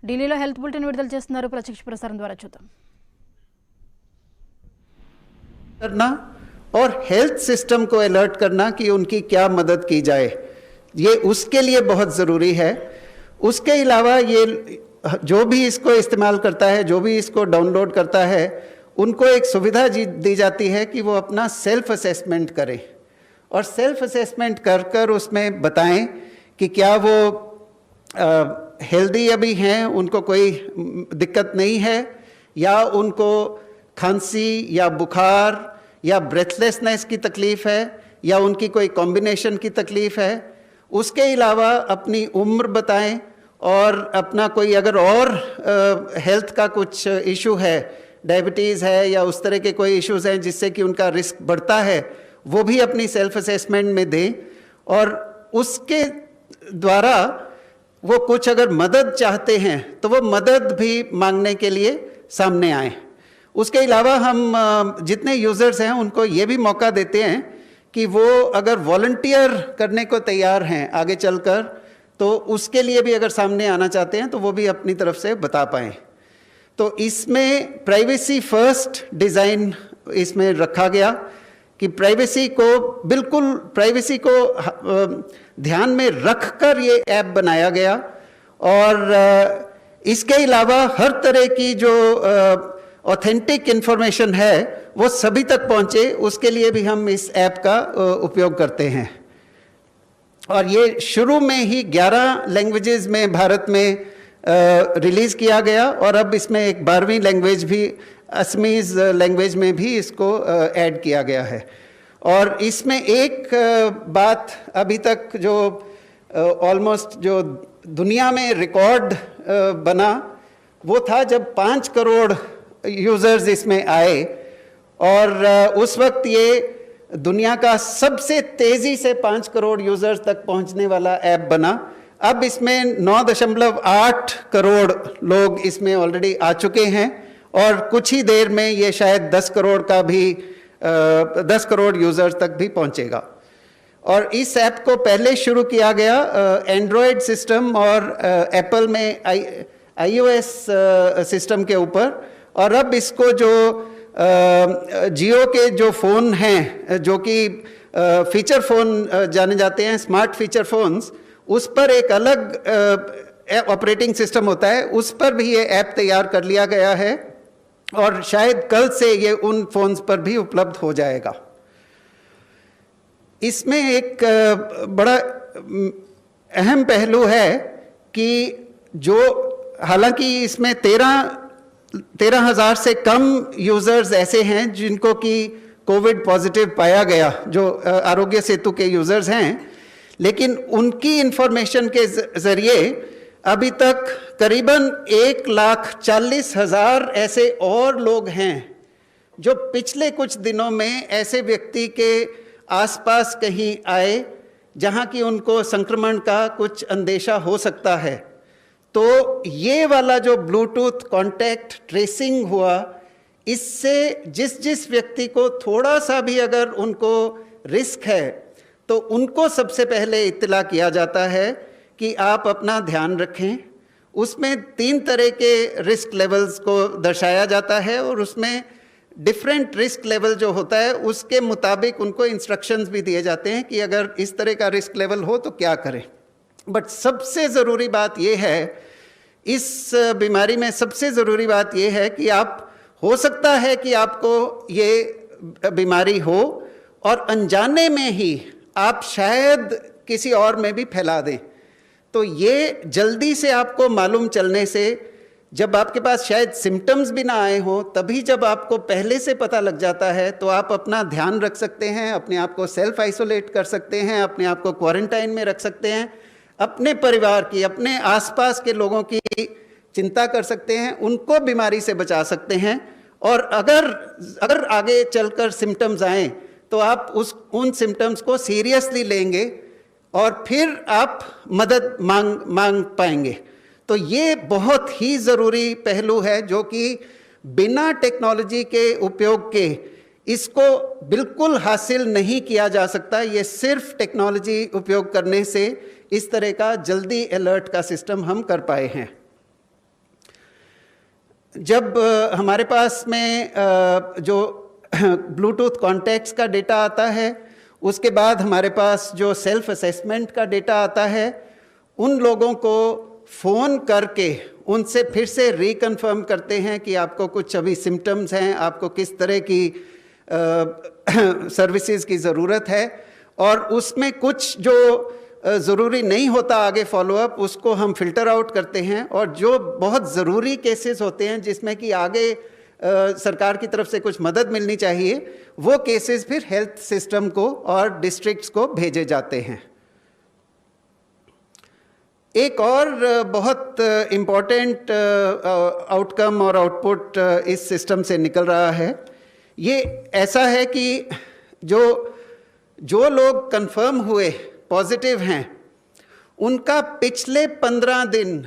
ఢిల్లీలో health bulletin విడుదల చేస్తున్నారు, ప్రత్యక్ష ప్రసారం ద్వారా చూద్దాం. करना और हेल्थ सिस्टम को अलर्ट करना कि उनकी क्या मदद की जाए, ये उसके लिए बहुत ज़रूरी है. उसके अलावा ये जो भी इसको इस्तेमाल करता है, जो भी इसको डाउनलोड करता है, उनको एक सुविधा दी जाती है कि वो अपना सेल्फ असेसमेंट करें और सेल्फ असेसमेंट कर कर उसमें बताएं कि क्या वो हेल्दी अभी हैं, उनको कोई दिक्कत नहीं है, या उनको खांसी या बुखार या ब्रेथलेसनेस की तकलीफ़ है, या उनकी कोई कॉम्बिनेशन की तकलीफ़ है. उसके अलावा अपनी उम्र बताएं और अपना कोई अगर और हेल्थ का कुछ इशू है, डायबिटीज़ है या उस तरह के कोई इश्यूज़ हैं जिससे कि उनका रिस्क बढ़ता है, वो भी अपनी सेल्फ असेसमेंट में दें. और उसके द्वारा वो कुछ अगर मदद चाहते हैं तो वो मदद भी मांगने के लिए सामने आए. उसके अलावा हम जितने यूज़र्स हैं उनको ये भी मौका देते हैं कि वो अगर वॉलंटियर करने को तैयार हैं आगे चलकर, तो उसके लिए भी अगर सामने आना चाहते हैं तो वो भी अपनी तरफ से बता पाएँ. तो इसमें प्राइवेसी फर्स्ट डिज़ाइन इसमें रखा गया कि प्राइवेसी को बिल्कुल प्राइवेसी को ध्यान में रख कर ये ऐप बनाया गया. और इसके अलावा हर तरह की जो ऑथेंटिक इन्फॉर्मेशन है वो सभी तक पहुँचे, उसके लिए भी हम इस ऐप का उपयोग करते हैं. और ये शुरू में ही 11 लैंग्वेजेस में भारत में रिलीज़ किया गया और अब इसमें एक 12वीं लैंग्वेज भी, असमीज़ लैंग्वेज में भी इसको ऐड किया गया है. और इसमें एक बात अभी तक जो ऑलमोस्ट जो दुनिया में रिकॉर्ड बना वो था जब 5 करोड़ यूज़र्स इसमें आए, और उस वक्त ये दुनिया का सबसे तेज़ी से 5 करोड़ यूज़र्स तक पहुंचने वाला ऐप बना. अब इसमें 9.8 करोड़ लोग इसमें ऑलरेडी आ चुके हैं और कुछ ही देर में ये शायद 10 करोड़ का भी 10 करोड़ यूज़र्स तक भी पहुंचेगा. और इस ऐप को पहले शुरू किया गया एंड्रॉयड सिस्टम और एप्पल में iOS सिस्टम के ऊपर, और अब इसको जो जियो के जो फ़ोन हैं जो कि फीचर फ़ोन जाने जाते हैं, स्मार्ट फीचर फ़ोन्स, उस पर एक अलग ऑपरेटिंग सिस्टम होता है, उस पर भी ये ऐप तैयार कर लिया गया है और शायद कल से ये उन फ़ोन्स पर भी उपलब्ध हो जाएगा. इसमें एक बड़ा अहम पहलू है कि जो हालांकि इसमें 13,000 से कम यूज़र्स ऐसे हैं जिनको कि कोविड पॉजिटिव पाया गया, जो आरोग्य सेतु के यूज़र्स हैं, लेकिन उनकी इन्फॉर्मेशन के ज़रिए अभी तक करीबन 1,40,000 ऐसे और लोग हैं जो पिछले कुछ दिनों में ऐसे व्यक्ति के आसपास कहीं आए जहां कि उनको संक्रमण का कुछ अंदेशा हो सकता है. तो ये वाला जो ब्लूटूथ कॉन्टैक्ट ट्रेसिंग हुआ, इससे जिस व्यक्ति को थोड़ा सा भी अगर उनको रिस्क है तो उनको सबसे पहले इत्तला किया जाता है कि आप अपना ध्यान रखें. उसमें 3 तरह के रिस्क लेवल्स को दर्शाया जाता है और उसमें डिफरेंट रिस्क लेवल जो होता है उसके मुताबिक उनको इंस्ट्रक्शंस भी दिए जाते हैं कि अगर इस तरह का रिस्क लेवल हो तो क्या करें. बट सबसे ज़रूरी बात यह है, इस बीमारी में सबसे ज़रूरी बात यह है कि आप, हो सकता है कि आपको ये बीमारी हो और अनजाने में ही आप शायद किसी और में भी फैला दें. तो ये जल्दी से आपको मालूम चलने से, जब आपके पास शायद सिम्टम्स भी ना आए हों, तभी जब आपको पहले से पता लग जाता है तो आप अपना ध्यान रख सकते हैं, अपने आप को सेल्फ आइसोलेट कर सकते हैं, अपने आप को क्वारंटाइन में रख सकते हैं, अपने परिवार की, अपने आसपास के लोगों की चिंता कर सकते हैं, उनको बीमारी से बचा सकते हैं. और अगर आगे चलकर सिम्टम्स आएँ तो आप उन सिम्टम्स को सीरियसली लेंगे और फिर आप मदद मांग पाएंगे. तो ये बहुत ही ज़रूरी पहलू है जो कि बिना टेक्नोलॉजी के उपयोग के इसको बिल्कुल हासिल नहीं किया जा सकता. ये सिर्फ टेक्नोलॉजी उपयोग करने से इस तरह का जल्दी अलर्ट का सिस्टम हम कर पाए हैं. जब हमारे पास में जो ब्लूटूथ कॉन्टैक्ट्स का डेटा आता है, उसके बाद हमारे पास जो सेल्फ असेसमेंट का डेटा आता है, उन लोगों को फ़ोन करके उनसे फिर से रिकन्फर्म करते हैं कि आपको कुछ अभी सिम्टम्स हैं, आपको किस तरह की सर्विसेज की ज़रूरत है, और उसमें कुछ जो ज़रूरी नहीं होता आगे फॉलोअप, उसको हम फ़िल्टर आउट करते हैं, और जो बहुत ज़रूरी केसेस होते हैं जिसमें कि आगे सरकार की तरफ से कुछ मदद मिलनी चाहिए, वो केसेस फिर हेल्थ सिस्टम को और डिस्ट्रिक्ट्स को भेजे जाते हैं। एक और बहुत इम्पॉर्टेंट आउटकम और आउटपुट इस सिस्टम से निकल रहा है। ये ऐसा है कि जो लोग कंफर्म हुए पॉजिटिव हैं, उनका पिछले 15 दिन